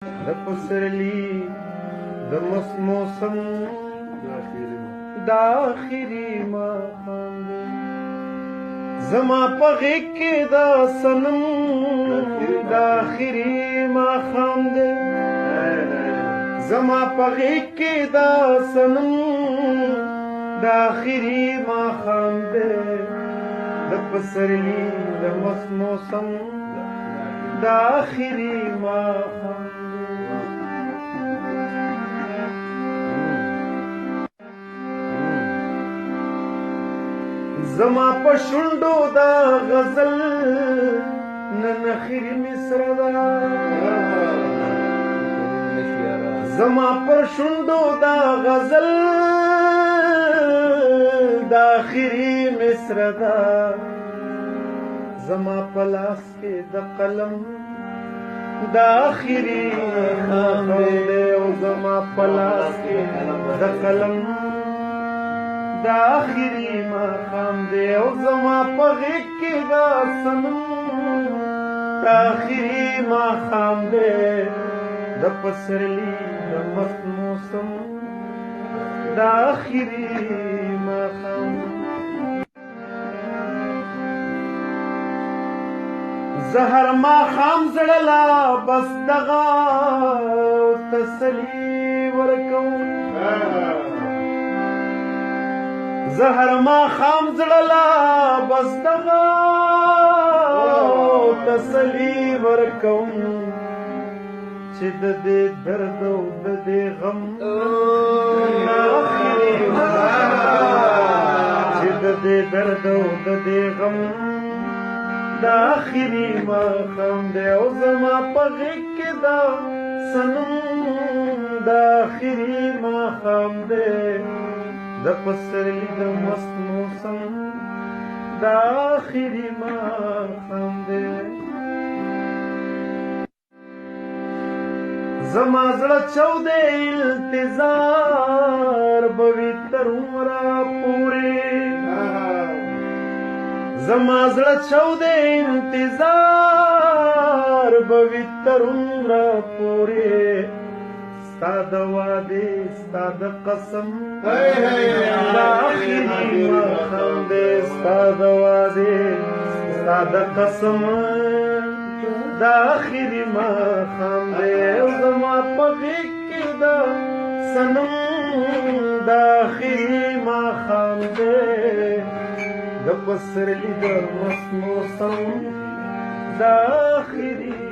د پسرلی د مست موسم د آخري ماښام دی زما په غېږ کې د صنم د آخري ماښام دی زما په غېږ کې د صنم د آخري ماښام دی د پسرلی د مست موسم د آخري ماښام زما په شونډو دا غزل نن اخري مصر دا زما پر شونډو دا غزل دا اخري مصر دا زما په لاس کې د قلم دا اخري ماښام دی او زما په لاس کې د قلم دا آخري ماښام دی او زما په غېږ کې دا صنم دا آخري ماښام دی د پسرلي د مست موسم دا آخري ماښام زه هر ماښام زړه لا بس دغه تسلي ورکوم زه هر ماښام زړه لا بس دغه تسلي ورکوم چې د دې درد او د دې غم چې د دې درد او د دې غم د آخري ماښام دی او زما په غېږ کې دا صنم د آخري ماښام دی د پسرلی د مست موسم د آخري ماښام دی زما زړه چودې التظار به وي تر عمره پورې زما زړه چودې انتظار به وي تر عمره پورې ستا د وعدې ستا د قسم د آخري ماښام دی ستا د وعدې ستا د قسم د آخري ماښام دی او زما په غېږ کې د صنم د آخري ماښام دی د پسرلي د مست موسم د آخري